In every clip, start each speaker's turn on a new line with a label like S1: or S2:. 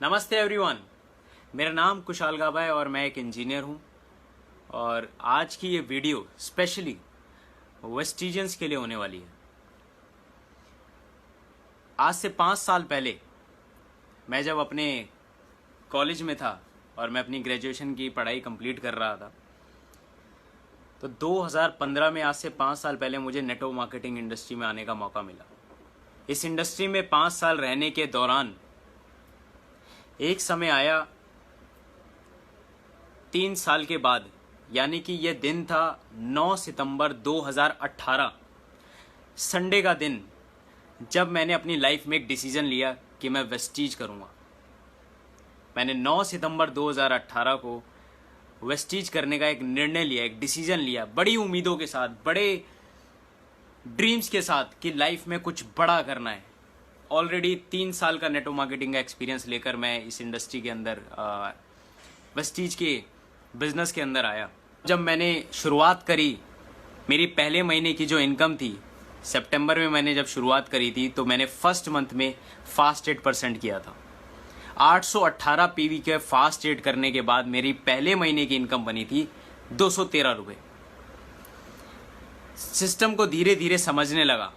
S1: नमस्ते एवरीवन। मेरा नाम कुशाल गाबा है और मैं एक इंजीनियर हूं। और आज की ये वीडियो स्पेशली वेस्टिजियंस के लिए होने वाली है। आज से 5 साल पहले मैं जब अपने कॉलेज में था और मैं अपनी ग्रेजुएशन की पढ़ाई कंप्लीट कर रहा था, तो 2015 में, आज से 5 साल पहले, मुझे नेटवर्क मार्केटिंग इंडस्ट्री में आने का मौका मिला। इस इंडस्ट्री में 5 साल रहने के दौरान एक समय आया 3 साल के बाद, यानी कि यह दिन था 9 सितंबर 2018, संडे का दिन, जब मैंने अपनी लाइफ में एक डिसीजन लिया कि मैं वेस्टीज करूंगा। मैंने 9 सितंबर 2018 को वेस्टीज करने का एक निर्णय लिया, एक डिसीजन लिया, बड़ी उम्मीदों के साथ, बड़े ड्रीम्स के साथ कि लाइफ में कुछ बड़ा करना है। ऑलरेडी 3 साल का नेटवर्क मार्केटिंग का एक्सपीरियंस लेकर मैं इस इंडस्ट्री के अंदर, वेस्टीज के बिजनेस के अंदर आया। जब मैंने शुरुआत करी, मेरी पहले महीने की जो इनकम थी, सितंबर में मैंने जब शुरुआत करी थी, तो मैंने फर्स्ट मंथ में फास्ट 8% किया था। 818 पीवी के फास्ट 8 करने के बाद मेरी पहले महीने की इनकम बनी थी 213 रुपये। सिस्टम को धीरे धीरे समझने लगा।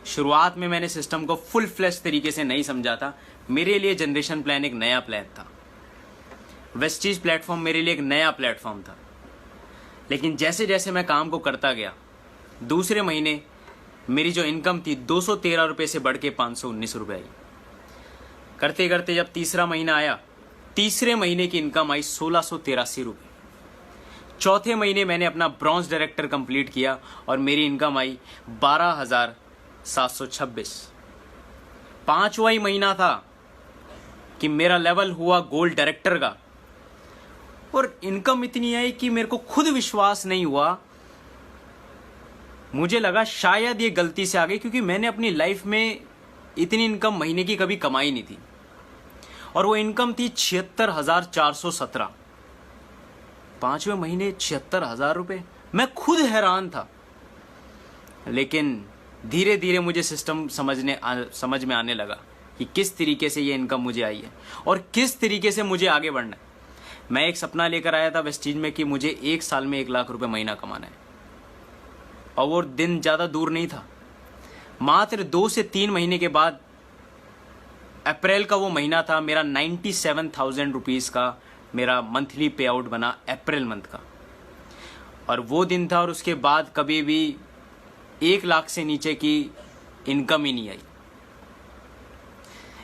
S1: शुरुआत में मैंने सिस्टम को फुल फ्लैश तरीके से नहीं समझा था। मेरे लिए जनरेशन प्लान एक नया प्लान था, वेस्टीज प्लेटफॉर्म मेरे लिए एक नया प्लेटफॉर्म था। लेकिन जैसे जैसे मैं काम को करता गया, दूसरे महीने मेरी जो इनकम थी 213 रुपये से बढ़ के 519 रुपये आई। करते करते जब तीसरा महीना आया, तीसरे महीने की इनकम आई 1683 रुपये। चौथे महीने मैंने अपना ब्रॉन्ज डायरेक्टर कंप्लीट किया और मेरी इनकम आई 12,726। पांचवा ही महीना था कि मेरा लेवल हुआ गोल्ड डायरेक्टर का, और इनकम इतनी आई कि मेरे को खुद विश्वास नहीं हुआ। मुझे लगा शायद ये गलती से आ गई, क्योंकि मैंने अपनी लाइफ में इतनी इनकम महीने की कभी कमाई नहीं थी, और वो इनकम थी 76,417। पांचवें महीने 76,000 रुपये। मैं खुद हैरान था। लेकिन धीरे धीरे मुझे सिस्टम समझ में आने लगा कि किस तरीके से ये इनकम मुझे आई है और किस तरीके से मुझे आगे बढ़ना है। मैं एक सपना लेकर आया था वेस्टीज में कि मुझे 1 साल में 1 लाख रुपए महीना कमाना है, और वो दिन ज़्यादा दूर नहीं था। मात्र 2 से 3 महीने के बाद, अप्रैल का वो महीना था, मेरा 97,000 रुपीज़ का मेरा मंथली पे आउट बना अप्रैल मंथ का। और वो दिन था, और उसके बाद कभी भी 1 लाख से नीचे की इनकम ही नहीं आई।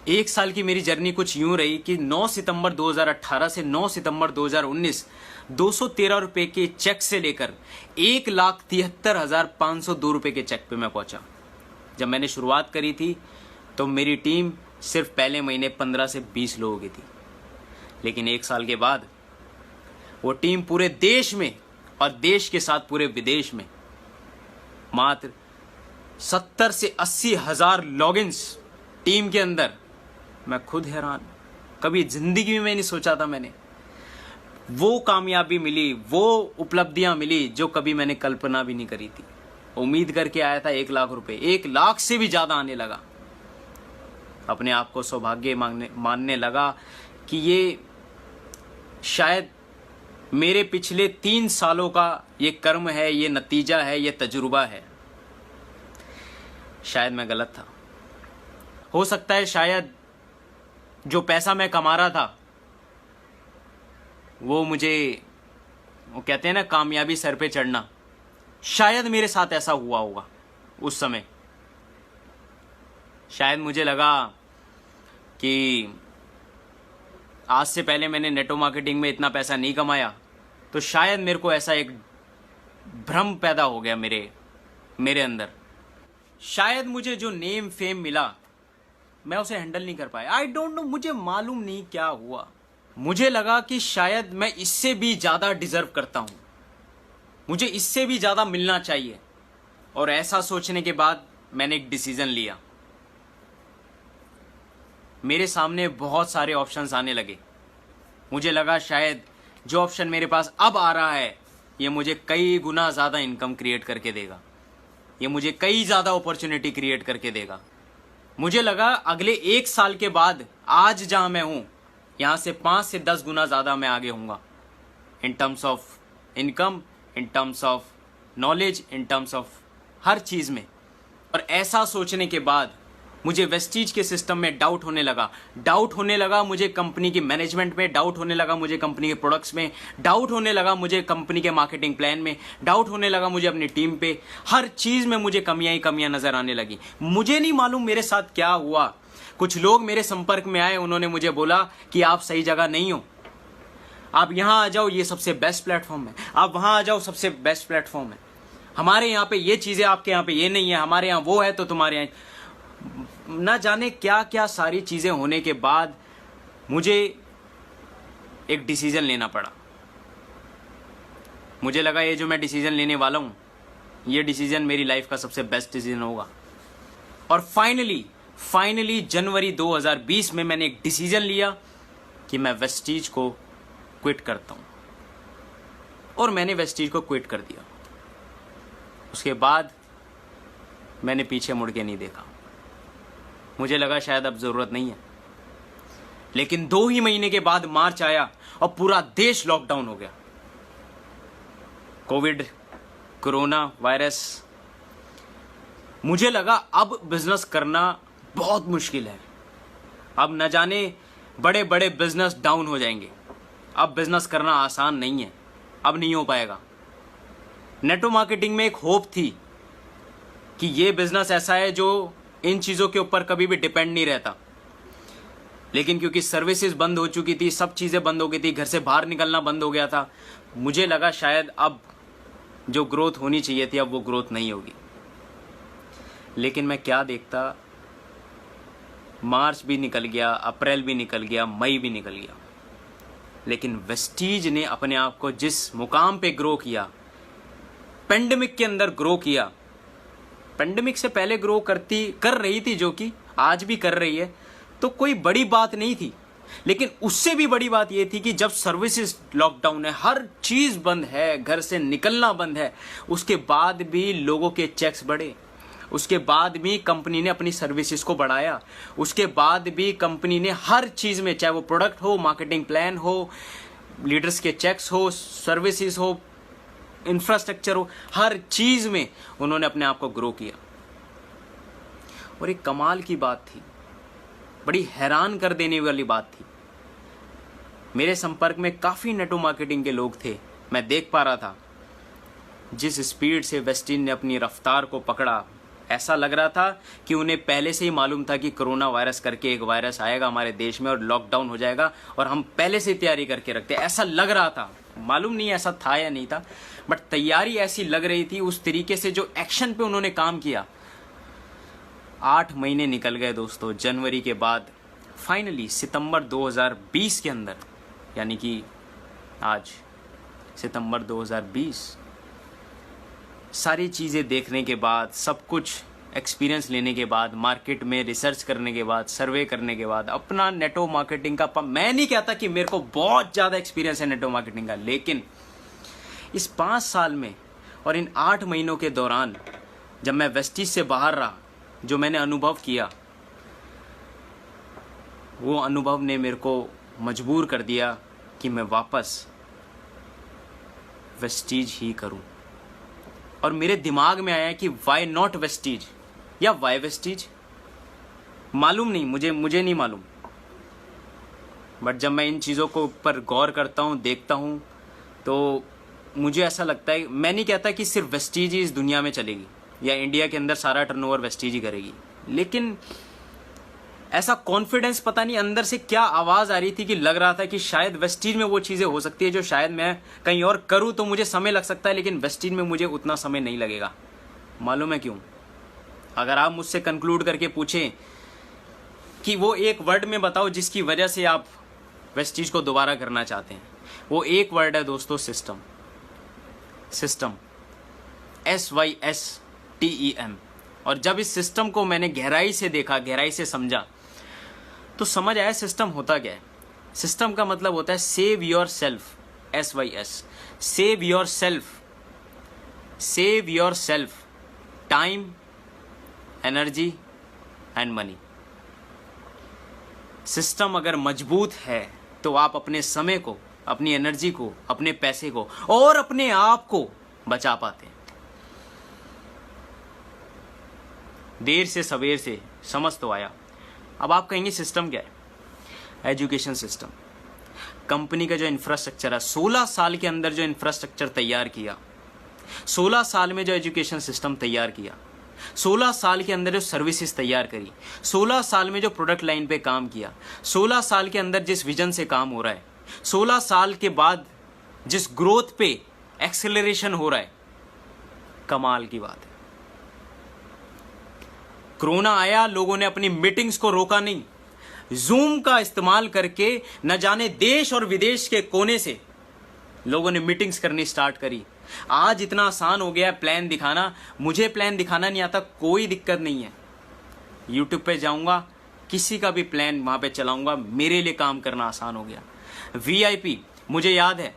S1: 1 साल की मेरी जर्नी कुछ यूं रही कि 9 सितंबर 2018 से 9 सितंबर 2019 213 रुपये के चेक से लेकर 1,73,502 रुपये के चेक पे मैं पहुंचा। जब मैंने शुरुआत करी थी तो मेरी टीम सिर्फ पहले महीने 15 से 20 लोगों की थी। लेकिन 1 साल के बाद वो टीम पूरे देश में, और देश के साथ पूरे विदेश में, मात्र 70 से 80 हजार लॉगिन्स टीम के अंदर। मैं खुद हैरान, कभी जिंदगी में नहीं सोचा था मैंने वो कामयाबी मिली, वो उपलब्धियां मिली जो कभी मैंने कल्पना भी नहीं करी थी। उम्मीद करके आया था 1 लाख रुपए, 1 लाख से भी ज्यादा आने लगा। अपने आप को सौभाग्य मानने लगा कि ये शायद मेरे पिछले 3 सालों का ये कर्म है, ये नतीजा है, ये तजुर्बा है। शायद मैं गलत था। हो सकता है शायद जो पैसा मैं कमा रहा था वो कहते हैं ना, कामयाबी सर पे चढ़ना, शायद मेरे साथ ऐसा हुआ होगा उस समय। शायद मुझे लगा कि आज से पहले मैंने नेटवर्क मार्केटिंग में इतना पैसा नहीं कमाया, तो शायद मेरे को ऐसा एक भ्रम पैदा हो गया मेरे अंदर। शायद मुझे जो नेम फेम मिला, मैं उसे हैंडल नहीं कर पाया। आई डोंट नो, मुझे मालूम नहीं क्या हुआ। मुझे लगा कि शायद मैं इससे भी ज्यादा डिजर्व करता हूं, मुझे इससे भी ज्यादा मिलना चाहिए। और ऐसा सोचने के बाद मैंने एक डिसीजन लिया। मेरे सामने बहुत सारे ऑप्शंस आने लगे। मुझे लगा शायद जो ऑप्शन मेरे पास अब आ रहा है, ये मुझे कई गुना ज्यादा इनकम क्रिएट करके देगा, ये मुझे कई ज्यादा अपॉर्चुनिटी क्रिएट करके देगा। मुझे लगा अगले 1 साल के बाद आज जहां मैं हूं यहाँ से 5 से 10 गुना ज़्यादा मैं आगे होऊंगा, in terms of income, in terms of knowledge, in terms of हर चीज़ में। और ऐसा सोचने के बाद मुझे वेस्टीज के सिस्टम में डाउट होने लगा मुझे कंपनी की मैनेजमेंट में, डाउट होने लगा मुझे कंपनी के प्रोडक्ट्स में, डाउट होने लगा मुझे कंपनी के मार्केटिंग प्लान में, डाउट होने लगा मुझे अपनी टीम पे। हर चीज़ में मुझे कमियां ही कमियां नज़र आने लगी। मुझे नहीं मालूम मेरे साथ क्या हुआ। कुछ लोग मेरे संपर्क में आए, उन्होंने मुझे बोला कि आप सही जगह नहीं हो, आप यहाँ आ जाओ, ये सबसे बेस्ट प्लेटफॉर्म है, आप वहाँ आ जाओ, सबसे बेस्ट प्लेटफॉर्म है, हमारे यहाँ पे ये चीज़ें आपके यहाँ पे ये नहीं है, हमारे यहाँ वो है तो तुम्हारे यहाँ। ना जाने क्या क्या सारी चीज़ें होने के बाद मुझे एक डिसीजन लेना पड़ा। मुझे लगा ये जो मैं डिसीजन लेने वाला हूँ, ये डिसीजन मेरी लाइफ का सबसे बेस्ट डिसीजन होगा। और फाइनली जनवरी 2020 में मैंने एक डिसीजन लिया कि मैं वेस्टीज को क्विट करता हूँ। और मैंने वेस्टीज को क्विट कर दिया। उसके बाद मैंने पीछे मुड़ के नहीं देखा। मुझे लगा शायद अब ज़रूरत नहीं है। लेकिन 2 ही महीने के बाद मार्च आया और पूरा देश लॉकडाउन हो गया। Covid, corona virus. मुझे लगा अब बिजनेस करना बहुत मुश्किल है। अब न जाने बड़े बड़े बिजनेस डाउन हो जाएंगे। अब बिजनेस करना आसान नहीं है, अब नहीं हो पाएगा। नेटवर्क मार्केटिंग में एक होप थी कि ये बिजनेस ऐसा है जो इन चीज़ों के ऊपर कभी भी डिपेंड नहीं रहता। लेकिन क्योंकि सर्विसेज बंद हो चुकी थी, सब चीज़ें बंद हो गई थी, घर से बाहर निकलना बंद हो गया था, मुझे लगा शायद अब जो ग्रोथ होनी चाहिए थी अब वो ग्रोथ नहीं होगी। लेकिन मैं क्या देखता, मार्च भी निकल गया, अप्रैल भी निकल गया, मई भी निकल गया। लेकिन वेस्टीज ने अपने आप को जिस मुकाम पे ग्रो किया, पेंडेमिक के अंदर ग्रो किया, पेंडेमिक से पहले ग्रो कर रही थी, जो कि आज भी कर रही है, तो कोई बड़ी बात नहीं थी। लेकिन उससे भी बड़ी बात यह थी कि जब सर्विसेज लॉकडाउन है, हर चीज़ बंद है, घर से निकलना बंद है, उसके बाद भी लोगों के चेक्स बढ़े, उसके बाद भी कंपनी ने अपनी सर्विसेज को बढ़ाया, उसके बाद भी कंपनी ने हर चीज़ में, चाहे वो प्रोडक्ट हो, मार्केटिंग प्लान हो, लीडर्स के चेक्स हो, सर्विसेज हो, इंफ्रास्ट्रक्चर हो, हर चीज़ में उन्होंने अपने आप को ग्रो किया। और एक कमाल की बात थी, बड़ी हैरान कर देने वाली बात थी। मेरे संपर्क में काफ़ी नेटवर्क मार्केटिंग के लोग थे। मैं देख पा रहा था जिस स्पीड से वेस्टीज ने अपनी रफ्तार को पकड़ा, ऐसा लग रहा था कि उन्हें पहले से ही मालूम था कि कोरोना वायरस करके एक वायरस आएगा हमारे देश में और लॉकडाउन हो जाएगा, और हम पहले से तैयारी करके रखते। ऐसा लग रहा था, मालूम नहीं ऐसा था या नहीं था, बट तैयारी ऐसी लग रही थी। उस तरीके से जो एक्शन पे उन्होंने काम किया। 8 महीने निकल गए दोस्तों। जनवरी के बाद फाइनली सितंबर 2020 के अंदर, यानी कि आज सितंबर 2020, सारी चीज़ें देखने के बाद, सब कुछ एक्सपीरियंस लेने के बाद, मार्केट में रिसर्च करने के बाद, सर्वे करने के बाद, अपना नेटवर्क मार्केटिंग का, मैं नहीं कहता कि मेरे को बहुत ज़्यादा एक्सपीरियंस है नेटवर्क मार्केटिंग का, लेकिन इस 5 साल में और इन 8 महीनों के दौरान जब मैं वेस्टीज से बाहर रहा, जो मैंने अनुभव किया, वो अनुभव ने मेरे को मजबूर कर दिया कि मैं वापस वेस्टीज ही करूं। और मेरे दिमाग में आया कि वाई नॉट वेस्टीज या वाई वेस्टीज, मालूम नहीं, मुझे नहीं मालूम। बट जब मैं इन चीज़ों को ऊपर गौर करता हूँ, देखता हूँ, तो मुझे ऐसा लगता है, मैं नहीं कहता कि सिर्फ वेस्टीज ही इस दुनिया में चलेगी या इंडिया के अंदर सारा टर्नओवर वेस्टीज ही करेगी, लेकिन ऐसा कॉन्फिडेंस, पता नहीं अंदर से क्या आवाज़ आ रही थी कि लग रहा था कि शायद वेस्टीज में वो चीज़ें हो सकती है जो शायद मैं कहीं और करूँ तो मुझे समय लग सकता है, लेकिन वेस्टीज में मुझे उतना समय नहीं लगेगा। मालूम है क्यों? अगर आप मुझसे कंक्लूड करके पूछें कि वो एक वर्ड में बताओ जिसकी वजह से आप वेस्टीज को दोबारा करना चाहते हैं, वो एक वर्ड है दोस्तों, सिस्टम। System, SYSTEM। और जब इस सिस्टम को मैंने गहराई से देखा, गहराई से समझा, तो समझ आया सिस्टम होता क्या है। सिस्टम का मतलब होता है save your self, SYS, save your self, save your self, time, energy and money. System अगर मजबूत है तो आप अपने समय को, अपनी एनर्जी को, अपने पैसे को और अपने आप को बचा पाते हैं। देर से सवेर से समझ तो आया। अब आप कहेंगे सिस्टम क्या है? Education system. कंपनी का जो इंफ्रास्ट्रक्चर है, 16 साल के अंदर जो इंफ्रास्ट्रक्चर तैयार किया, 16 साल में जो एजुकेशन सिस्टम तैयार किया, 16 साल के अंदर जो सर्विसेज तैयार करी, 16 साल में जो प्रोडक्ट लाइन पे काम किया, 16 साल के अंदर जिस विजन से काम हो रहा है, 16 साल के बाद जिस ग्रोथ पे एक्सेलरेशन हो रहा है, कमाल की बात है। कोरोना आया, लोगों ने अपनी मीटिंग्स को रोका नहीं, जूम का इस्तेमाल करके न जाने देश और विदेश के कोने से लोगों ने मीटिंग्स करनी स्टार्ट करी। आज इतना आसान हो गया है प्लान दिखाना। मुझे प्लान दिखाना नहीं आता, कोई दिक्कत नहीं है। यूट्यूब पे जाऊंगा, किसी का भी प्लान वहां पे चलाऊंगा, मेरे लिए काम करना आसान हो गया। वीआईपी, मुझे याद है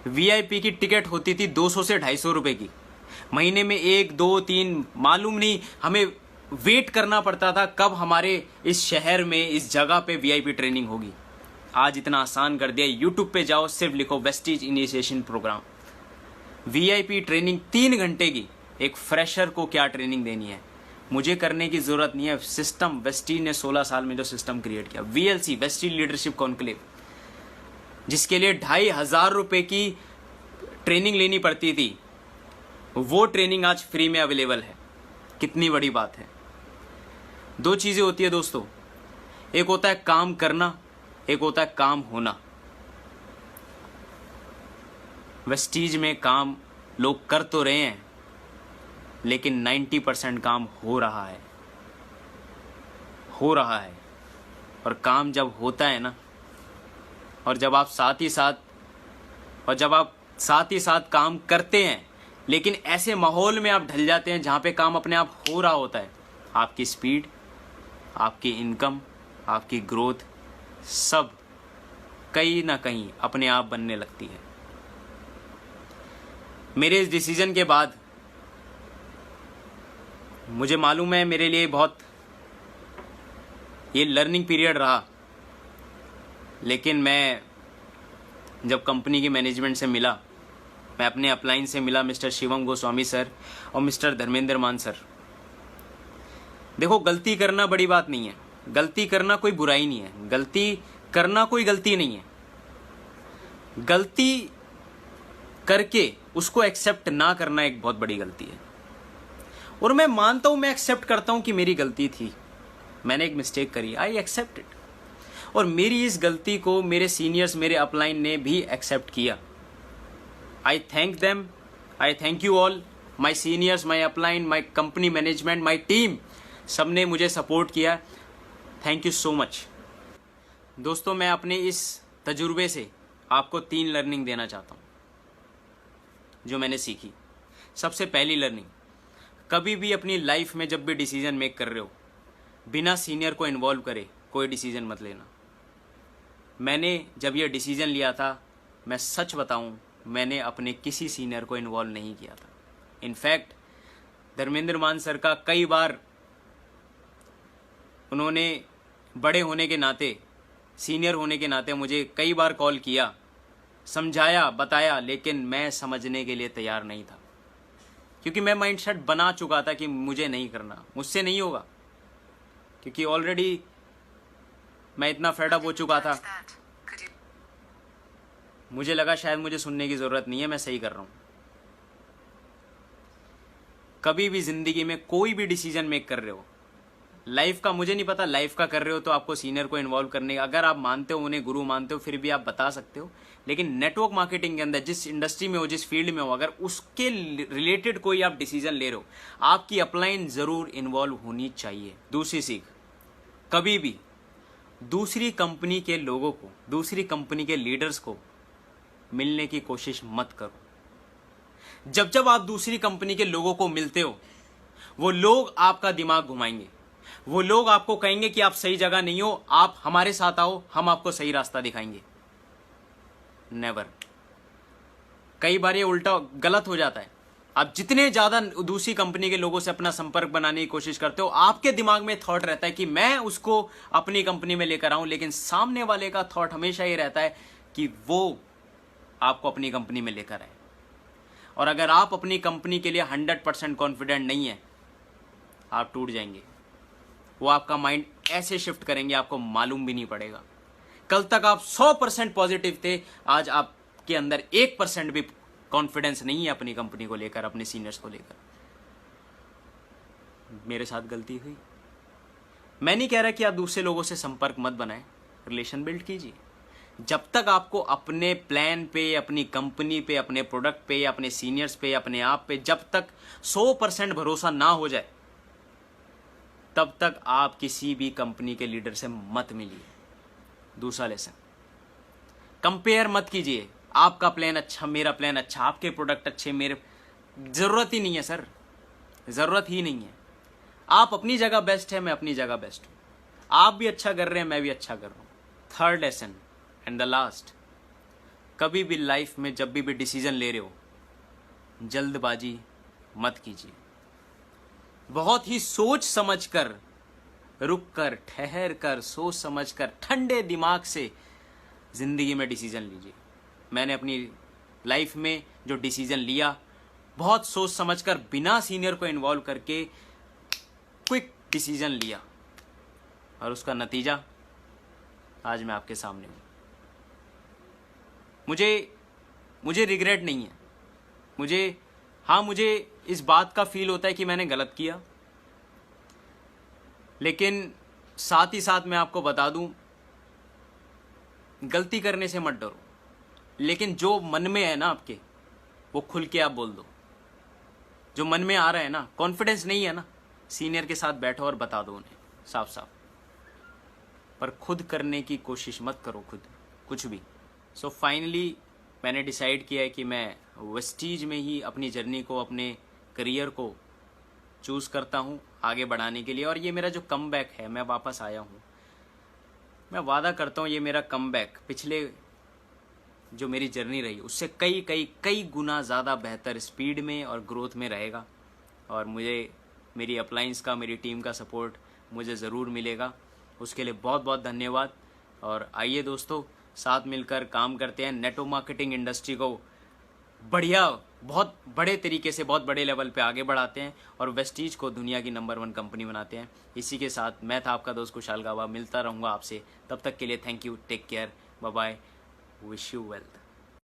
S1: वीआईपी की टिकट होती थी 200 से 250 रुपए की। महीने में 1, 2, 3 मालूम नहीं, हमें वेट करना पड़ता था कब हमारे इस शहर में, इस जगह पे वीआईपी ट्रेनिंग होगी। आज इतना आसान कर दिया, यूट्यूब पे जाओ, सिर्फ लिखो Vestige initiation program. VIP training 3 घंटे की। एक फ्रेशर को क्या ट्रेनिंग देनी है, मुझे करने की जरूरत नहीं है। सिस्टम वेस्टीज ने 16 साल में जो सिस्टम क्रिएट किया, वीएलसी, वेस्टीज लीडरशिप कॉन्क्लेव, जिसके लिए 2,500 रुपए की ट्रेनिंग लेनी पड़ती थी, वो ट्रेनिंग आज फ्री में अवेलेबल है। कितनी बड़ी बात है। 2 चीजें होती है दोस्तों, एक होता है काम करना, एक होता है काम होना। वेस्टीज में काम लोग कर तो रहे हैं, लेकिन 90% काम हो रहा है। और काम जब होता है ना, और जब आप साथ ही साथ काम करते हैं, लेकिन ऐसे माहौल में आप ढल जाते हैं जहां पे काम अपने आप हो रहा होता है, आपकी स्पीड, आपकी इनकम, आपकी ग्रोथ सब कहीं ना कहीं अपने आप बनने लगती है। मेरे इस डिसीजन के बाद मुझे मालूम है मेरे लिए बहुत ये लर्निंग पीरियड रहा, लेकिन मैं जब कंपनी के मैनेजमेंट से मिला, मैं अपने अपलाइन से मिला, मिस्टर शिवम गोस्वामी सर और मिस्टर धर्मेंद्र मान सर। देखो, गलती करना बड़ी बात नहीं है, गलती करना कोई बुराई नहीं है, गलती करना कोई गलती नहीं है। गलती करके उसको एक्सेप्ट ना करना एक बहुत बड़ी गलती है। और मैं मानता हूं, मैं एक्सेप्ट करता हूं कि मेरी गलती थी, मैंने एक मिस्टेक करी, आई एक्सेप्ट इट। और मेरी इस गलती को मेरे सीनियर्स, मेरे अपलाइन ने भी एक्सेप्ट किया। आई thank them, I thank you all, my seniors, my upline, my company management, my team, सबने मुझे सपोर्ट किया। Thank you so much. दोस्तों, मैं अपने इस तजुर्बे से आपको 3 लर्निंग देना चाहता हूँ जो मैंने सीखी। सबसे पहली लर्निंग, कभी भी अपनी लाइफ में जब भी डिसीजन मेक कर रहे हो, बिना सीनियर को इन्वॉल्व करे कोई डिसीजन मत लेना। मैंने जब यह डिसीजन लिया था, मैं सच बताऊं, मैंने अपने किसी सीनियर को इन्वॉल्व नहीं किया था। इनफैक्ट धर्मेंद्र मान सर का कई बार, उन्होंने बड़े होने के नाते, सीनियर होने के नाते मुझे कई बार कॉल किया, समझाया, बताया, लेकिन मैं समझने के लिए तैयार नहीं था, क्योंकि मैं माइंडसेट बना चुका था कि मुझे नहीं करना, मुझसे नहीं होगा, क्योंकि ऑलरेडी मैं इतना फेड अप हो चुका था। मुझे लगा शायद मुझे सुनने की जरूरत नहीं है, मैं सही कर रहा हूं। कभी भी जिंदगी में कोई भी डिसीजन मेक कर रहे हो, लाइफ का, मुझे नहीं पता लाइफ का कर रहे हो तो आपको सीनियर को इन्वॉल्व करने का, अगर आप मानते हो, उन्हें गुरु मानते हो, फिर भी आप बता सकते हो। लेकिन नेटवर्क मार्केटिंग के अंदर जिस इंडस्ट्री में हो, जिस फील्ड में हो, अगर उसके रिलेटेड कोई आप डिसीजन ले रहे हो, आपकी अपलाइन जरूर इन्वॉल्व होनी चाहिए। दूसरी सीख, कभी भी दूसरी कंपनी के लोगों को, दूसरी कंपनी के लीडर्स को मिलने की कोशिश मत करो। जब आप दूसरी कंपनी के लोगों को मिलते हो, वो लोग आपका दिमाग घुमाएंगे, वो लोग आपको कहेंगे कि आप सही जगह नहीं हो, आप हमारे साथ आओ, हम आपको सही रास्ता दिखाएंगे। नेवर। कई बार ये उल्टा गलत हो जाता है। आप जितने ज़्यादा दूसरी कंपनी के लोगों से अपना संपर्क बनाने की कोशिश करते हो, आपके दिमाग में थॉट रहता है कि मैं उसको अपनी कंपनी में लेकर आऊं, लेकिन सामने वाले का थॉट हमेशा ये रहता है कि वो आपको अपनी कंपनी में लेकर आए। और अगर आप अपनी कंपनी के लिए 100% कॉन्फिडेंट नहीं है, आप टूट जाएंगे। वो आपका माइंड ऐसे शिफ्ट करेंगे, आपको मालूम भी नहीं पड़ेगा। कल तक आप 100% पॉजिटिव थे, आज आपके अंदर 1% भी कॉन्फिडेंस नहीं है अपनी कंपनी को लेकर, अपने सीनियर्स को लेकर। मेरे साथ गलती हुई। मैं नहीं कह रहा कि आप दूसरे लोगों से संपर्क मत बनाएं, रिलेशन बिल्ड कीजिए। जब तक आपको अपने प्लान पे, अपनी कंपनी पे, अपने प्रोडक्ट पे, अपने सीनियर्स पे, अपने आप पे जब तक 100% भरोसा ना हो जाए, तब तक आप किसी भी कंपनी के लीडर से मत मिलिए। दूसरा लेसन, कंपेयर मत कीजिए। आपका प्लान अच्छा, मेरा प्लान अच्छा, आपके प्रोडक्ट अच्छे, मेरे जरूरत ही नहीं है सर, जरूरत ही नहीं है। आप अपनी जगह बेस्ट है, मैं अपनी जगह बेस्ट हूं। आप भी अच्छा कर रहे हैं, मैं भी अच्छा कर रहा हूं। Third lesson and the last, कभी भी लाइफ में जब भी डिसीजन ले रहे हो, जल्दबाजी मत कीजिए। बहुत ही सोच समझकर, रुक कर, ठहर कर, सोच समझकर, ठंडे दिमाग से जिंदगी में डिसीजन लीजिए। मैंने अपनी लाइफ में जो डिसीजन लिया, बहुत सोच समझकर, बिना सीनियर को इन्वॉल्व करके क्विक डिसीजन लिया, और उसका नतीजा आज मैं आपके सामने हूं। मुझे रिग्रेट नहीं है। मुझे इस बात का फील होता है कि मैंने गलत किया, लेकिन साथ ही साथ मैं आपको बता दूं, गलती करने से मत डरो, लेकिन जो मन में है ना आपके, वो खुल के आप बोल दो। जो मन में आ रहा है ना, कॉन्फिडेंस नहीं है ना, सीनियर के साथ बैठो और बता दो उन्हें साफ साफ। पर खुद करने की कोशिश मत करो, खुद कुछ भी। सो फाइनली मैंने डिसाइड किया है कि मैं वेस्टीज में ही अपनी जर्नी को, अपने करियर को चूज़ करता हूँ आगे बढ़ाने के लिए। और ये मेरा जो कमबैक है, मैं वापस आया हूँ, मैं वादा करता हूँ ये मेरा कमबैक पिछले जो मेरी जर्नी रही उससे कई गुना ज़्यादा बेहतर स्पीड में और ग्रोथ में रहेगा। और मुझे मेरी अपलाइंस का, मेरी टीम का सपोर्ट मुझे ज़रूर मिलेगा। उसके लिए बहुत बहुत धन्यवाद। और आइए दोस्तों, साथ मिलकर काम करते हैं, नेटवर्क मार्केटिंग इंडस्ट्री को बढ़िया, बहुत बड़े तरीके से, बहुत बड़े लेवल पे आगे बढ़ाते हैं और वेस्टीज को दुनिया की नंबर 1 कंपनी बनाते हैं। इसी के साथ मैं था आपका दोस्त कुशाल गावा, मिलता रहूँगा आपसे। तब तक के लिए thank you, take care, bye bye, wish you wealth.